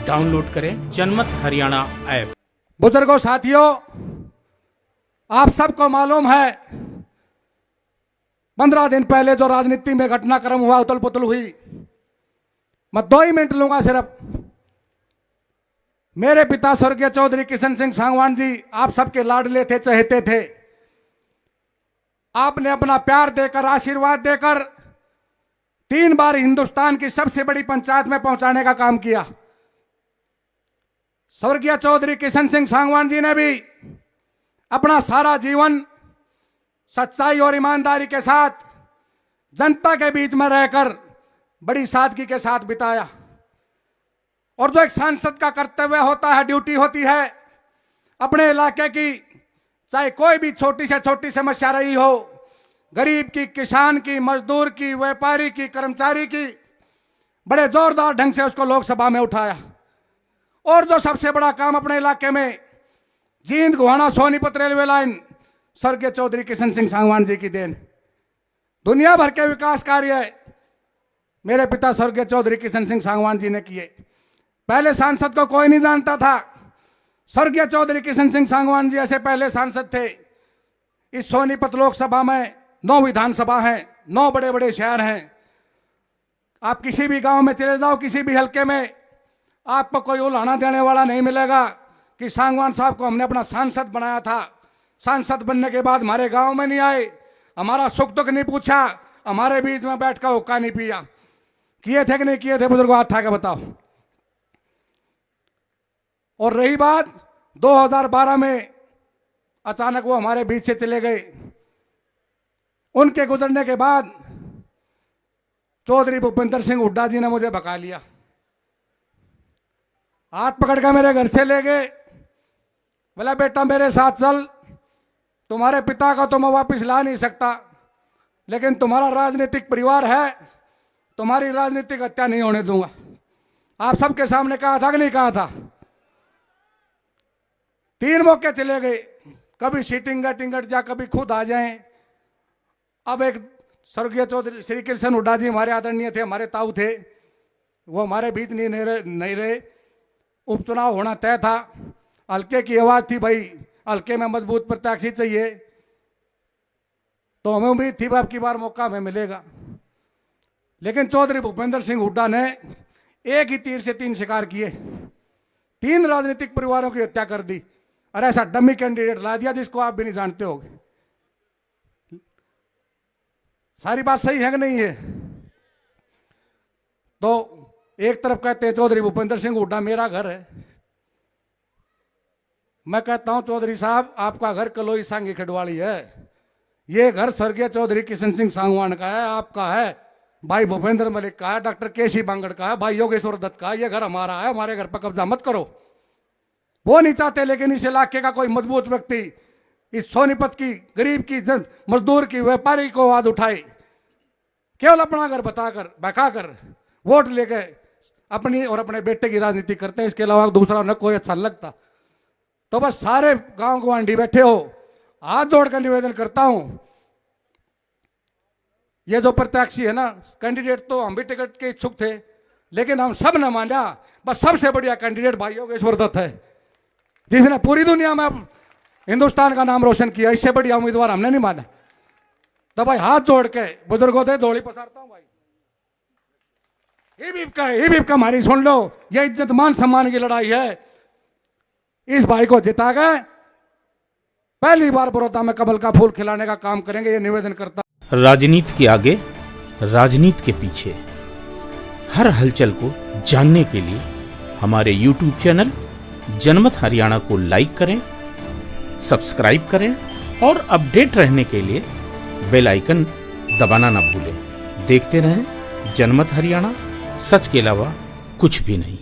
Download करें जनमत Haryana app. बुजुर्गों, साथियों, आप सबको मालूम है 15 दिन पहले जो राजनीति में घटनाक्रम हुआ, उथल पुथल हुई, मैं 2 ही मिनट लूंगा सिर्फ। मेरे पिता स्वर्गीय चौधरी किशन सिंह सांगवान जी आप सबके लाडले थे, चहेते थे। आपने अपना प्यार देकर, आशीर्वाद देकर 3 बार हिंदुस्तान की सबसे बड़ी पंचायत में पहुंचाने का काम किया। स्वर्गीय चौधरी किशन सिंह सांगवान जी ने भी अपना सारा जीवन सच्चाई और ईमानदारी के साथ जनता के बीच में रहकर बड़ी सादगी के साथ बिताया। और जो एक सांसद का कर्तव्य होता है, ड्यूटी होती है, अपने इलाके की चाहे कोई भी छोटी से छोटी समस्या रही हो, गरीब की, किसान की, मजदूर की, व्यापारी की, कर्मचारी की, बड़े जोरदार ढंग से उसको लोकसभा में उठाया। और जो सबसे बड़ा काम अपने इलाके में जींद गोहाना सोनीपत रेलवे लाइन, स्वर्गीय चौधरी किशन सिंह सांगवान जी की देन। दुनिया भर के विकास कार्य मेरे पिता स्वर्गीय चौधरी किशन सिंह सांगवान जी ने किए। पहले सांसद को कोई नहीं जानता था, स्वर्गीय चौधरी किशन सिंह सांगवान जी ऐसे पहले सांसद थे। इस सोनीपत लोकसभा में 9 विधानसभा हैं, 9 बड़े बड़े शहर हैं। आप किसी भी गांव में चले जाओ, किसी भी हल्के में, आपको कोई उलाहना देने वाला नहीं मिलेगा कि सांगवान साहब को हमने अपना सांसद बनाया था, सांसद बनने के बाद हमारे गांव में नहीं आए, हमारा सुख दुख नहीं पूछा, हमारे बीच में बैठ कर हुक्का नहीं पिया। किए थे कि नहीं किए थे बुजुर्गों, हाथ उठा के बताओ। और रही बात 2012 में अचानक वो हमारे बीच से चले गए। उनके गुजरने के बाद चौधरी भूपेंद्र सिंह हुड्डा जी ने मुझे भगा लिया, हाथ पकड़ कर मेरे घर से ले गए। बोला, बेटा मेरे साथ चल, तुम्हारे पिता का तो मैं वापस ला नहीं सकता, लेकिन तुम्हारा राजनीतिक परिवार है, तुम्हारी राजनीतिक हत्या नहीं होने दूंगा। आप सबके सामने कहा था कि नहीं कहा था? 3 मौके चले गए, कभी सीटिंग टिंगट जा, कभी खुद आ जाएं। अब एक स्वर्गीय चौधरी श्री कृष्ण हुड्डा जी हमारे आदरणीय थे, हमारे ताऊ थे, वो हमारे बीच नहीं रहे। उपचुनाव होना तय था, हल्के की आवाज थी, भाई हल्के में मजबूत प्रत्याशी चाहिए, तो हमें उम्मीद थी अब की बार मौका हमें मिलेगा। लेकिन चौधरी भूपेंद्र सिंह हुड्डा ने एक ही तीर से 3 शिकार किए, 3 राजनीतिक परिवारों की हत्या कर दी। और ऐसा डमी कैंडिडेट ला दिया जिसको आप भी नहीं जानते होगे। सारी बात सही है कि नहीं है? तो एक तरफ कहते हैं चौधरी भूपेंद्र सिंह हुड्डा मेरा घर है, मैं कहता हूं चौधरी साहब आपका घर कलोई सांगी खडवाली है, ये घर स्वर्गीय चौधरी किशन सिंह सांगवान का है, आपका है, भाई भूपेंद्र मलिक का है, डॉक्टर केसी बांगड़ का है, भाई योगेश्वर दत्त का है। ये घर हमारा है, हमारे घर पर कब्जा मत करो। वो नहीं चाहते, लेकिन इस इलाके का कोई मजबूत व्यक्ति इस सोनीपत की गरीब की, मजदूर की, व्यापारी को आवाज उठाए, केवल अपना घर बताकर, बहकाकर वोट लेके अपनी और अपने बेटे की राजनीति करते हैं। इसके अलावा दूसरा न कोई अच्छा लगता। तो बस सारे गांव गवांढी बैठे हो, हाथ जोड़कर निवेदन करता हूं, ये जो प्रत्याशी है ना, कैंडिडेट तो हम भी टिकट के इच्छुक थे, लेकिन हम सब ने माना बस सबसे बढ़िया कैंडिडेट भाई योगेश्वर दत्त है, जिसने पूरी दुनिया में हिंदुस्तान का नाम रोशन किया। इससे बढ़िया उम्मीदवार हमने नहीं माना। तो भाई हाथ जोड़ के बुजुर्गों से धोली पसारता हूं भाई, ही का हमारी सुन लो, ये इज्जत मान सम्मान की लड़ाई है। इस भाई को जिता गए, पहली बार बड़ौदा में कमल का फूल खिलाने का काम करेंगे, ये निवेदन करता। राजनीति के आगे, राजनीति के पीछे, हर हलचल को जानने के लिए हमारे YouTube चैनल जनमत हरियाणा को लाइक करें, सब्सक्राइब करें और अपडेट रहने के लिए बेल आइकन दबाना ना भूलें। देखते रहें जनमत हरियाणा, सच के अलावा कुछ भी नहीं।